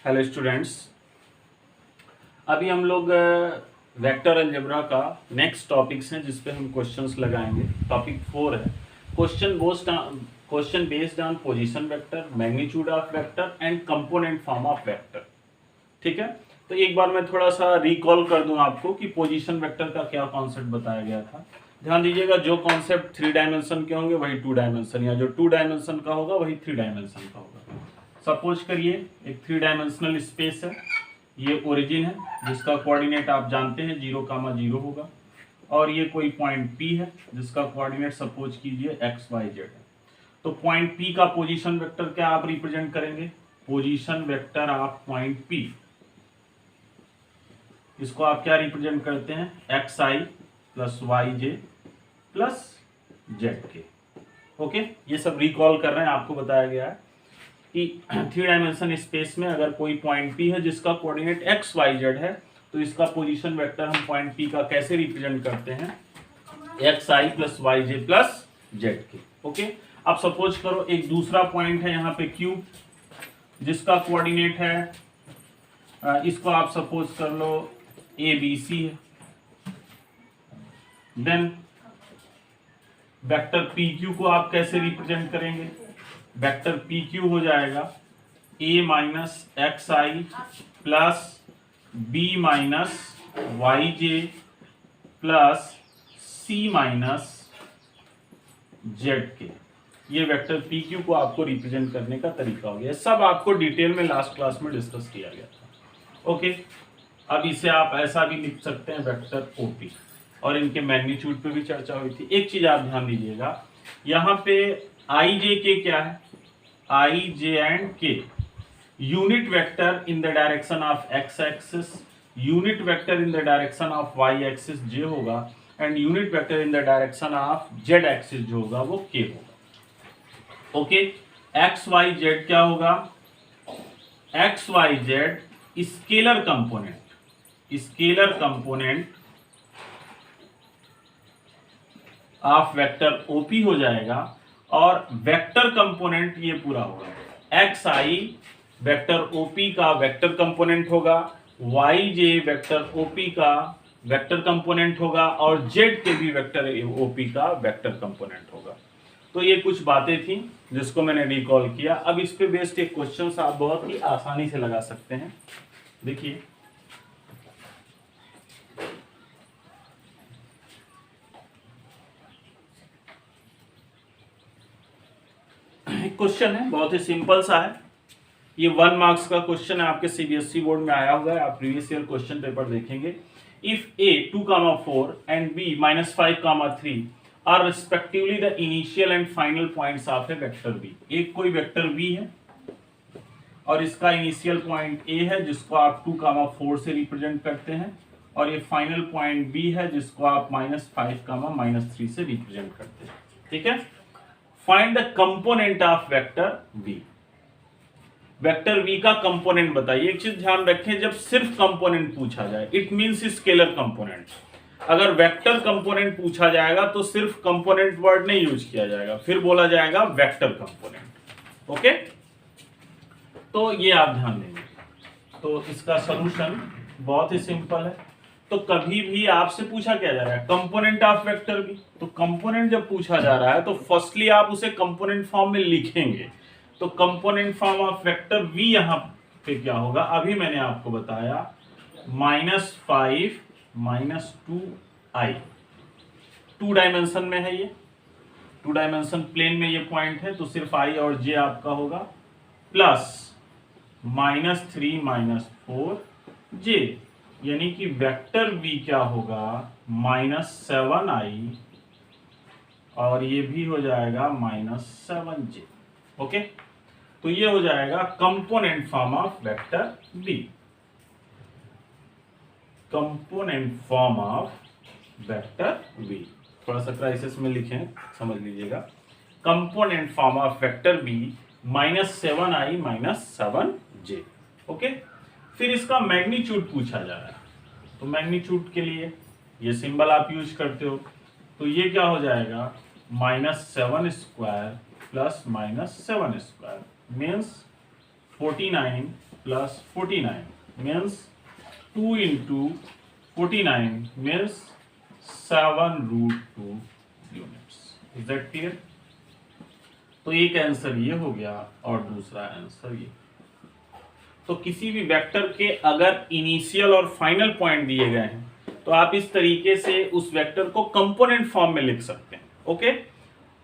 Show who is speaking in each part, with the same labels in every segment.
Speaker 1: Hello students, अभी हम लोग वेक्टर अलजेब्रा का नेक्स्ट टॉपिक्स हैं जिस पे हम क्वेश्चंस लगाएंगे। टॉपिक 4 है question based on position vector, magnitude of vector and component form of vector. ठीक है, तो एक बार मैं थोड़ा सा रिकॉल कर दूं आपको कि पोजीशन वेक्टर का क्या कॉन्सेप्ट बताया गया था। ध्यान दीजिएगा, जो कॉन्सेप्ट 3 डायमेंशन के होंगे वही 2 डायमेंशन, या जो 2 डायमेंशन का होगा वही 3 डायमेंशन का होगा। सपोज करिए एक 3 डायमेंशनल स्पेस है, ये ओरिजिन है जिसका कोऑर्डिनेट आप जानते हैं 0,0 होगा, और ये कोई पॉइंट P है जिसका कोऑर्डिनेट सपोज कीजिए XYZ है। तो पॉइंट P का पोजीशन वेक्टर क्या आप रिप्रेजेंट करेंगे? Position vector of point P, इसको आप क्या रिप्रेजेंट करते हैं? XI plus YJ plus ZK। Okay, ये सब रिकॉल कर रहे हैं, आपको बताया गया है कि 3 डायमेंशन स्पेस में अगर कोई पॉइंट P है जिसका कोऑर्डिनेट XYZ है, तो इसका पोजीशन वेक्टर हम पॉइंट P का कैसे रिप्रेजेंट करते हैं? XI plus YJ plus ZK। Okay, अब सपोज करो एक दूसरा पॉइंट है यहाँ पे Q जिसका कोऑर्डिनेट है, इसको आप सपोज कर लो ABC है। देन वेक्टर PQ को आप कैसे रिप्रेजेंट करेंगे? वेक्टर PQ हो जाएगा A minus XI plus B minus YJ plus C minus ZK। ये वेक्टर PQ को आपको रिप्रेजेंट करने का तरीका हो गया। सब आपको डिटेल में लास्ट क्लास में डिस्कस किया गया था। ओके, अब इसे आप ऐसा भी लिख सकते हैं वेक्टर OP, और इनके मैग्नीट्यूड पे भी चर्चा हुई थी। एक चीज आप ध्यान दीजिएगा, यहाँ पे IJK क्या है? IJ and K unit vector in the direction of x axis, unit vector in the direction of y axis J होगा, and unit vector in the direction of z axis जो होगा वो K होगा। Okay, XYZ क्या होगा? XYZ scalar component of vector OP हो जाएगा, और वेक्टर कंपोनेंट ये पूरा होगा। XI वेक्टर OP का वेक्टर कंपोनेंट होगा, YJ वेक्टर OP का वेक्टर कंपोनेंट होगा, और Z के भी वेक्टर OP का वेक्टर कंपोनेंट होगा। तो ये कुछ बातें थी जिसको मैंने रिकॉल किया। अब इस पे बेस्ड एक क्वेश्चन आप बहुत ही आसानी से लगा सकते हैं। देखिए, क्वेश्चन है बहुत ही सिंपल सा है। ये 1 मार्क्स का क्वेश्चन है, आपके CBSE बोर्ड में आया हुआ है, आप प्रीवियस ईयर क्वेश्चन पेपर देखेंगे। If A 2,4 and B -5,3 are respectively the initial and final points of a vector B। एक कोई वेक्टर B है और इसका इनिशियल पॉइंट A है जिसको आप 2,4 से रिप्रेजेंट करते हैं, और ये फाइनल पॉइंट B है जिसको आप -5, -3 से रिप्रेजेंट करते हैं। ठीक है, find the component of vector V। Vector V का कंपोनेंट बताइए। एक चीज ध्यान रखें, जब सिर्फ कंपोनेंट पूछा जाए इट मींस स्केलर कंपोनेंट। अगर वेक्टर कंपोनेंट पूछा जाएगा तो सिर्फ कंपोनेंट वर्ड नहीं यूज किया जाएगा, फिर बोला जाएगा वेक्टर कंपोनेंट। ओके, तो ये आप ध्यान देंगे। तो इसका सॉल्यूशन बहुत ही सिंपल है। तो कभी भी आपसे पूछा क्या जा रहा है? Component of vector V। तो कंपोनेंट जब पूछा जा रहा है तो फर्स्टली आप उसे कंपोनेंट फॉर्म में लिखेंगे। तो component form of vector V यहां पे क्या होगा? अभी मैंने आपको बताया -5 -2i। 2 डायमेंशन में है, ये 2 डायमेंशन प्लेन में ये पॉइंट है, तो सिर्फ I और J आपका होगा, प्लस -3 -4j, यानी कि वेक्टर V क्या होगा? -7i, और ये भी हो जाएगा -7j। ओके, तो ये हो जाएगा component form of vector V। Component form of vector V, थोड़ा सा क्राइसिस में लिखें, समझ लीजिएगा। Component form of vector V -7i -7j। Okay, फिर इसका मैग्नीट्यूड पूछा जा रहा है, तो मैग्नीट्यूड के लिए ये सिंबल आप यूज करते हो, तो ये क्या हो जाएगा? -7² plus -7² means 49 plus 49 means 2 into 49 means 7√2 units. Is that clear? तो एक आंसर ये हो गया और दूसरा आंसर ये। तो किसी भी वेक्टर के अगर इनिशियल और फाइनल पॉइंट दिए गए हैं तो आप इस तरीके से उस वेक्टर को कंपोनेंट फॉर्म में लिख सकते हैं। ओके,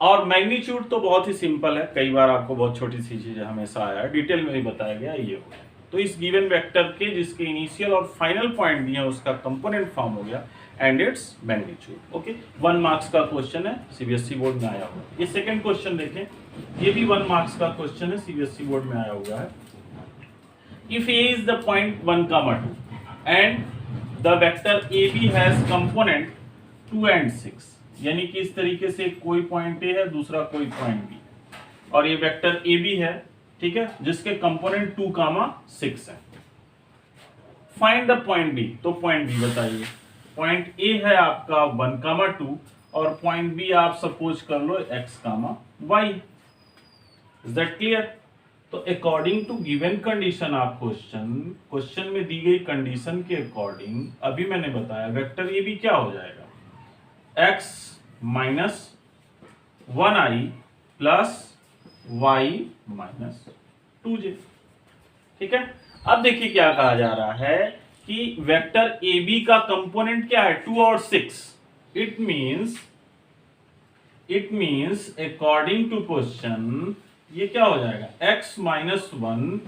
Speaker 1: और मैग्नीट्यूड तो बहुत ही सिंपल है, कई बार आपको बहुत छोटी सी चीजें हमेशा आया, डिटेल में भी बताया गया, ये हो गया। तो इस गिवन वेक्टर के जिसके इनिशियल और फाइनल पॉइंट दिए हैं उसका कंपोनेंट फॉर्म हो गया and its magnitude. Okay, 1 marks का क्वेश्चन है, सीबीएसई बोर्ड में आया हुआ। ये सेकंड क्वेश्चन देखें, ये भी 1 मार्क्स का क्वेश्चन है, सीबीएसई बोर्ड में आया हुआ है। If A is the point 1, 2 and the vector A B has component 2 and 6, यानी कि इस तरीके से कोई पॉइंट ए है, दूसरा कोई पॉइंट बी, और ये वेक्टर ए बी है, ठीक है, जिसके कंपोनेंट 2, 6 है। फाइंड द पॉइंट बी, तो पॉइंट बी बताइए। पॉइंट ए है आपका 1, 2 और पॉइंट बी आप सपोज कर लो x, y। Is that clear? तो अकॉर्डिंग टू गिवन कंडीशन आप क्वेश्चन में दी गई कंडीशन के अकॉर्डिंग अभी मैंने बताया वेक्टर ए बी क्या हो जाएगा, x minus 1i plus y minus 2j। ठीक है, अब देखिए क्या कहा जा रहा है कि वेक्टर ए बी का कंपोनेंट क्या है, 2 और 6। It means according to question ये क्या हो जाएगा, x माइनस 1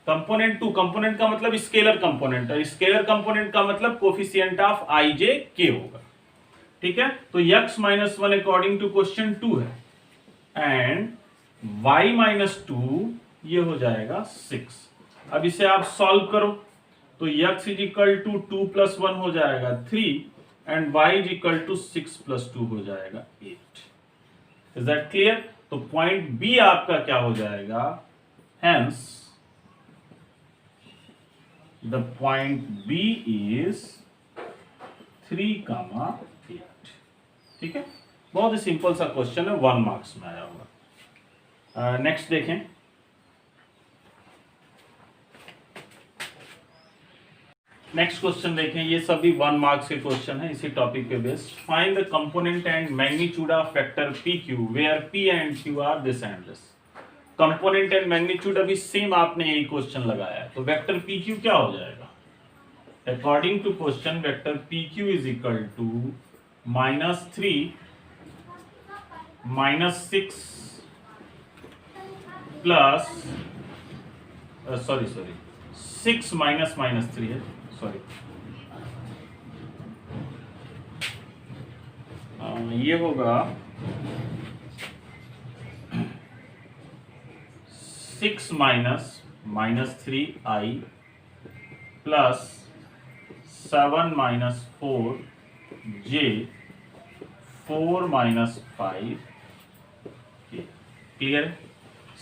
Speaker 1: कंपोनेंट 2, कंपोनेंट का मतलब स्केलर कंपोनेंट, और स्केलर कंपोनेंट का मतलब coefficient of i j k होगा। ठीक है, तो x minus 1 according to question 2 है एंड y माइनस 2 ये हो जाएगा 6। अब इसे आप सॉल्व करो तो x is equal to 2 plus 1 हो जाएगा 3 and y is equal to 6 plus 2 हो जाएगा 8। Is that clear? तो पॉइंट बी आपका क्या हो जाएगा, hence the point B is 3, 8। ठीक है, बहुत ही सिंपल सा क्वेश्चन है, 1 मार्क्स में आया होगा। नेक्स्ट देखें, नेक्स्ट क्वेश्चन देखें, ये सभी 1 मार्क्स के क्वेश्चन है इसी टॉपिक पे बेस्ड। Find the component and magnitude of vector P Q where P and Q are this and this. Component and magnitude अभी सेम आपने यही क्वेश्चन लगाया है, तो वेक्टर पी क्यू क्या हो जाएगा, according to question vector P Q is equal to -3 -6 plus 6 -3 है, सॉरी ये होगा 6 -3i प्लस 7 4j 4 5। क्लियर?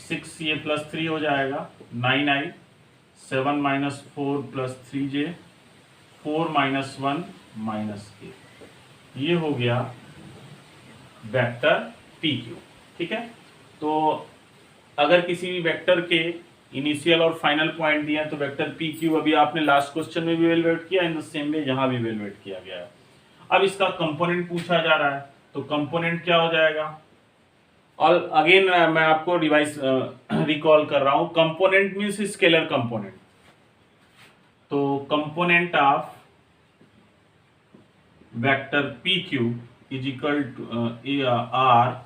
Speaker 1: 6 ये प्लस 3 हो जाएगा 9i, 7 4 प्लस 3j 4 -1 -8। ये हो गया वेक्टर पी क्यू। ठीक है, तो अगर किसी भी वेक्टर के इनिशियल और फाइनल पॉइंट दिया तो वेक्टर पी क्यू अभी आपने लास्ट क्वेश्चन में भी इवेलुएट किया, इन द सेम वे यहां भी इवेलुएट किया गया है। अब इसका कंपोनेंट पूछा जा रहा है, तो कंपोनेंट क्या हो जाएगा, और अगेन मैं आपको रिवाइज रिकॉल कर रहा हूं, कंपोनेंट मींस स्केलर कंपोनेंट। तो component of vector P Q is equal to R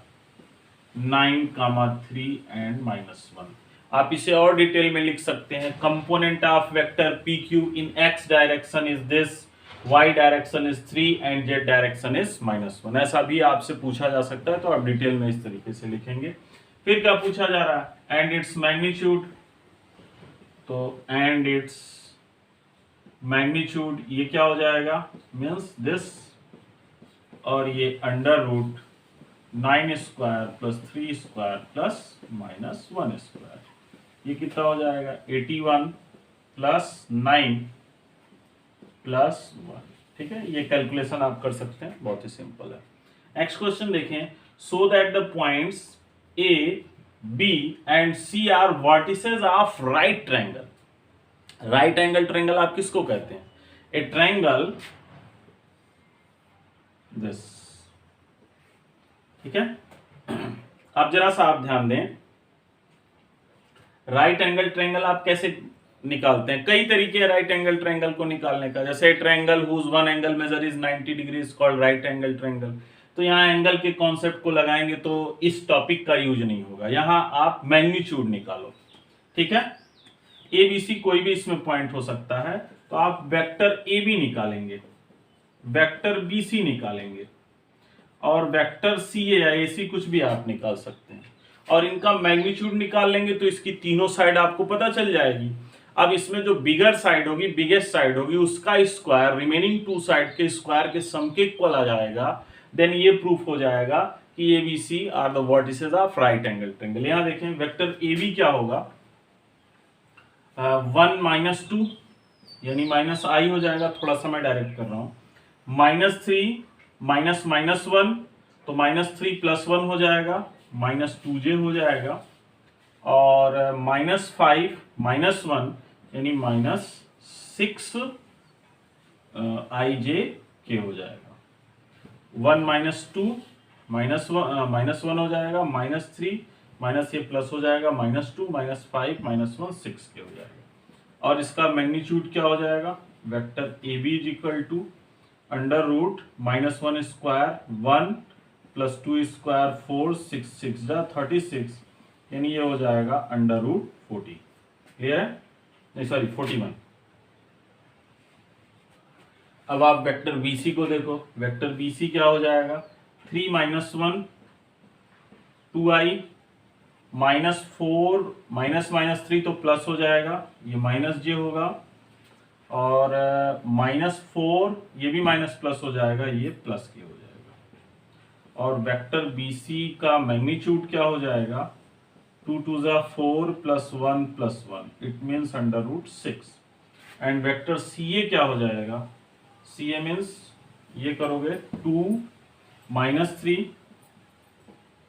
Speaker 1: 9, 3 एंड -1। आप इसे और डिटेल में लिख सकते हैं, component of vector P Q in x direction is this, y direction is 3 and z direction is -1। ऐसा भी आपसे पूछा जा सकता है, तो आप डिटेल में इस तरीके से लिखेंगे। फिर क्या पूछा जा रहा है, एंड इट्स मैग्नीट्यूड, तो एंड इट्स मैग्नीट्यूड ये क्या हो जाएगा, मीन्स दिस, और ये under root 9 square plus 3 square plus -1 square, ये कितना हो जाएगा 81 प्लस 9 प्लस 1। ठीक है, ये कैलकुलेशन आप कर सकते हैं, बहुत ही सिंपल है। नेक्स्ट क्वेश्चन देखें, so that the points A B and C are vertices of right triangle. Right angle triangle आप किसको कहते हैं? ए ट्रायंगल दिस, ठीक है। अब जरा सा आप ध्यान दें, राइट एंगल ट्रायंगल आप कैसे निकालते हैं? कई तरीके हैं राइट एंगल ट्रायंगल को निकालने का। जैसे triangle whose one angle measure is 90 degree is called right angle triangle. तो यहाँ एंगल के कॉन्सेप्ट को लगाएंगे तो इस टॉपिक का यूज नहीं होगा, यहाँ आप मैग्नीट्यूड निकालो, ठीक है। ए बी सी कोई भी इसमें पॉइंट हो सकता है, तो आप वेक्टर ए बी निकालेंगे, वेक्टर बी सी निकालेंगे, और वेक्टर सी ए या ए सी कुछ भी आप निकाल सकते हैं, और इनका मैग्नीट्यूड निकाल लेंगे तो इसकी तीनों साइड आपको पता चल जाएगी। अब इसमें जो बिगर साइड होगी, बिगेस्ट साइड होगी, उसका स्क्वायर रिमेनिंग टू साइड के स्क्वायर के सम के इक्वल आ जाएगा। देन ये प्रूफ हो जाएगा कि A B C are the vertices of right angle triangle. यहां देखें वेक्टर ए बी क्या होगा, 1 माइनस 2 यानी माइनस आई हो जाएगा, थोड़ा सा मैं डायरेक्ट कर रहा हूं, -3 माइनस -1 तो -3 + 1 हो जाएगा, -2j हो जाएगा, और -5 -1 यानी -6 ij k हो जाएगा। 1 -2 -1 हो जाएगा, -3 माइनस ये प्लस हो जाएगा, -2 -5 -1 6 के हो जाएगा। और इसका मैग्नीट्यूड क्या हो जाएगा, vector A B is equal to √-1 square 1 + 2 square 4 6 6 36 यानी ये हो जाएगा √40। क्लियर है? नहीं सॉरी 41। अब आप वेक्टर BC को देखो, वेक्टर BC क्या हो जाएगा, 3 - 1 2i -4 -3 तो प्लस हो जाएगा, ये -j होगा, और -4 ये भी माइनस प्लस हो जाएगा, ये प्लस के हो जाएगा। और वेक्टर BC का मैग्नीट्यूड क्या हो जाएगा, 2 2 4 + 1 + 1 it means √6। And vector CA क्या हो जाएगा, CA मीन्स ये करोगे 2 -3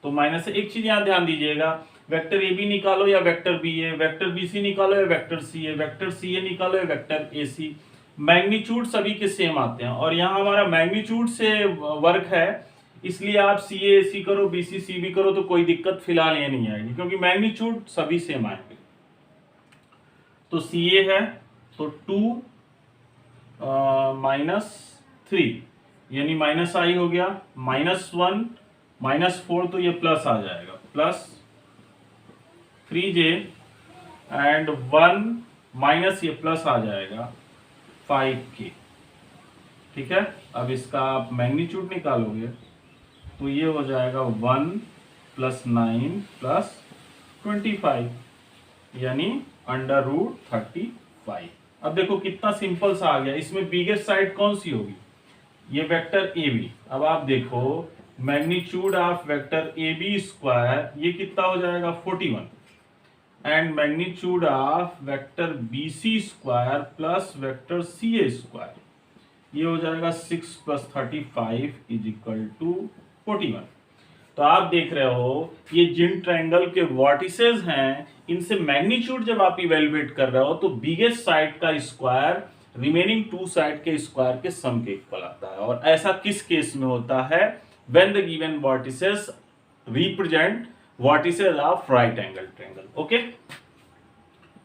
Speaker 1: तो माइनस से एक चीज यहां ध्यान दीजिएगा, वेक्टर ए बी निकालो या वेक्टर बी ए, वेक्टर बी सी निकालो या वेक्टर सी ए, वेक्टर सी ए निकालो या वेक्टर ए सी, मैग्नीट्यूड सभी के सेम आते हैं। और यहाँ हमारा मैग्नीट्यूड से वर्क है, इसलिए आप सी ए सी करो, बी सी सी बी करो तो कोई दिक्कत फिलहाल ये नहीं आएगी, क्योंकि मैग्नीट्यूड सभी सेम आएंगे। तो सी ए है तो 2 -3 यानी माइनस आई हो गया, -1 -4 तो ये प्लस आ जाएगा, प्लस 3j एंड 1 माइनस ये प्लस आ जाएगा 5k। ठीक है, अब इसका आप मैग्नीट्यूड निकालोगे तो ये हो जाएगा 1 + 9 + 25 यानी √35। अब देखो कितना सिंपल सा आ गया। इसमें बिगेस्ट साइड कौन सी होगी, ये वेक्टर ए बी। अब आप देखो magnitude of vector A B square ये कितना हो जाएगा 41, and magnitude of vector B C square plus vector C A square ये हो जाएगा 6 + 35 = 41। तो आप देख रहे हो ये जिन ट्रायंगल के वर्टिसेस हैं इनसे मैग्नीट्यूड जब आप इवेल्युएट कर रहे हो तो बिगेस्ट साइड का स्क्वायर रिमेनिंग टू साइड के स्क्वायर के सम के इक्वल आता है। और ऐसा किस केस में होता है, when the given vertices represent vertices of right angle triangle. Okay,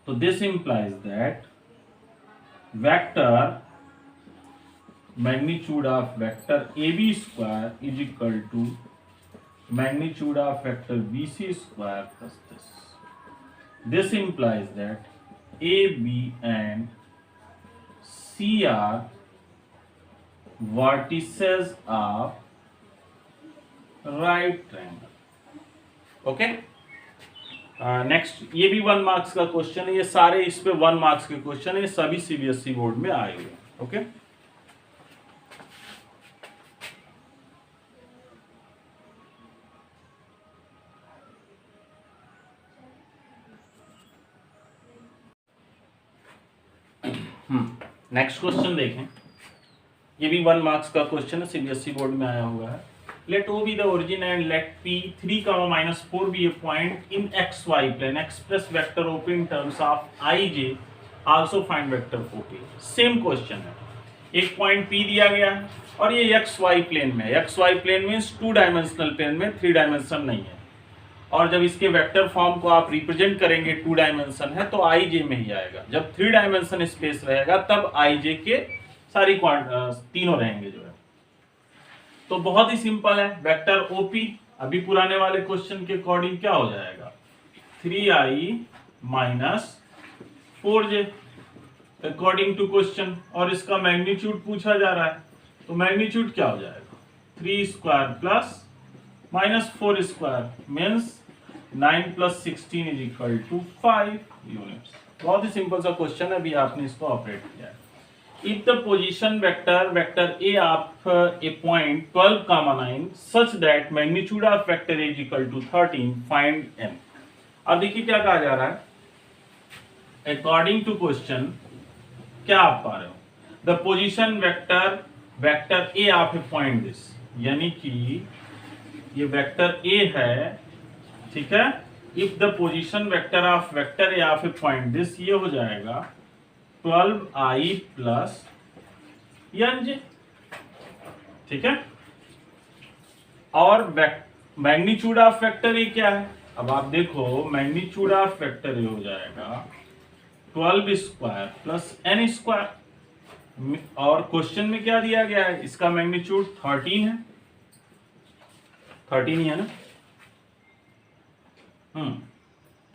Speaker 1: so this implies that vector magnitude of vector AB square is equal to magnitude of vector BC square plus this. This implies that AB and C are vertices of right triangle. Okay, next ये भी 1 marks का question है, ये सारे इस पे 1 marks के question है, ये सभी सीबीएसई बोर्ड में आए हुए हैं। ओके, नेक्स्ट क्वेश्चन देखें, ये भी 1 मार्क्स का क्वेश्चन है, सीबीएसई बोर्ड में आया हुआ है। Let O be the origin and let P 3, -4 be a point in XY plane. Express vector OP in terms of ij also find vector OP। Same question है, एक point P दिया गया है और ये XY प्लेन में है। XY plane means 2 dimensional plane में, 3 डायमेंशन नहीं है। और जब इसके वेक्टर फॉर्म को आप रिप्रेजेंट करेंगे 2 डायमेंशन है तो IJ में ही आएगा। जब 3 डायमेंशन स्पेस रहेगा तब IJ के सारी तीनों रहेंगे जो है। तो बहुत ही सिंपल है, वेक्टर OP अभी पुराने वाले क्वेश्चन के अकॉर्डिंग क्या हो जाएगा, 3I minus 4J according to question. और इसका मैग्नीट्यूड पूछा जा रहा है तो मैग्नीट्यूड क्या हो जाएगा, 3 square plus minus 4 square means 9 plus 16 is equal to 5 units. बहुत ही सिंपल सा क्वेश्चन है, अभी आपने इसको ऑपरेट किया है। If the position vector A of a point 12, 9 such that magnitude of vector A is equal to 13, find M। अब देखिए क्या कहा जा रहा है, अकॉर्डिंग टू क्वेश्चन क्या आप पा रहे हो, the position vector A of a point this, यानी कि ये वेक्टर A है, ठीक है। If the position vector of vector A of a point this, ये हो जाएगा 12I प्लस NJ, ठीक है। और मैग्नीट्यूड ऑफ वेक्टर A क्या है, अब आप देखो मैग्नीट्यूड ऑफ वेक्टर A हो जाएगा 12 स्क्वायर प्लस n स्क्वायर। और क्वेश्चन में क्या दिया गया है, इसका मैग्नीट्यूड 13 है, 13 ही है ना,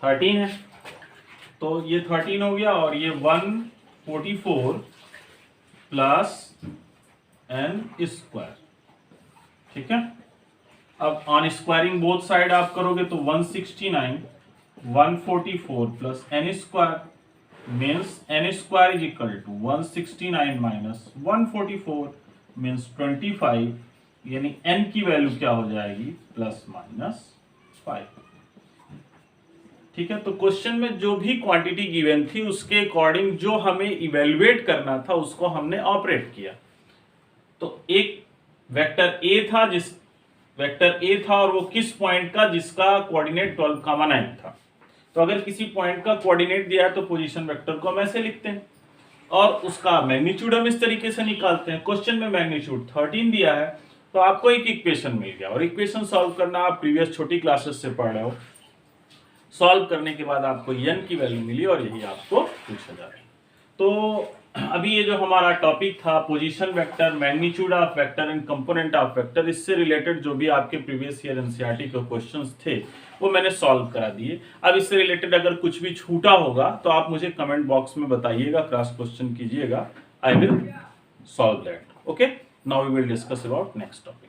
Speaker 1: 13 है। तो ये 13 हो गया और ये 144 प्लस n स्क्वायर, ठीक है। अब ऑन स्क्वायरिंग बोथ साइड आप करोगे तो 169 144 plus n square means n square is equal to 169 minus 144 means 25, यानी n की वैल्यू क्या हो जाएगी, प्लस माइनस 5, ठीक है। तो क्वेश्चन में जो भी क्वांटिटी गिवन थी उसके अकॉर्डिंग जो हमें इवेल्युएट करना था उसको हमने ऑपरेट किया। तो एक वेक्टर A था और वो किस पॉइंट का, जिसका कोऑर्डिनेट 12, 9 था। तो अगर किसी पॉइंट का कोऑर्डिनेट दिया है तो पोजीशन वेक्टर को हम ऐसे लिखते हैं और उसका मैग्नीट्यूड हम इस तरीके से निकालते हैं। क्वेश्चन में मैग्नीट्यूड 13 दिया है तो आपको एक इक्वेशन मिल गया, और इक्वेशन सॉल्व करना आप प्रीवियस छोटी क्लासेस से पढ़ रहे हो। सॉल्व करने के बाद आपको n की वैल्यू मिली और यही आपको पूछा जा रहा है। तो अभी ये जो हमारा टॉपिक था position vector, magnitude of vector and component of vector, इससे रिलेटेड जो भी आपके प्रीवियस ईयर एनसीईआरटी के क्वेश्चंस थे वो मैंने सॉल्व करा दिए। अब इससे रिलेटेड अगर कुछ भी छूटा होगा तो आप मुझे कमेंट बॉक्स में बताइएगा, क्रॉस क्वेश्चन कीजिएगा, I will solve that. Okay, now we will discuss about next topic.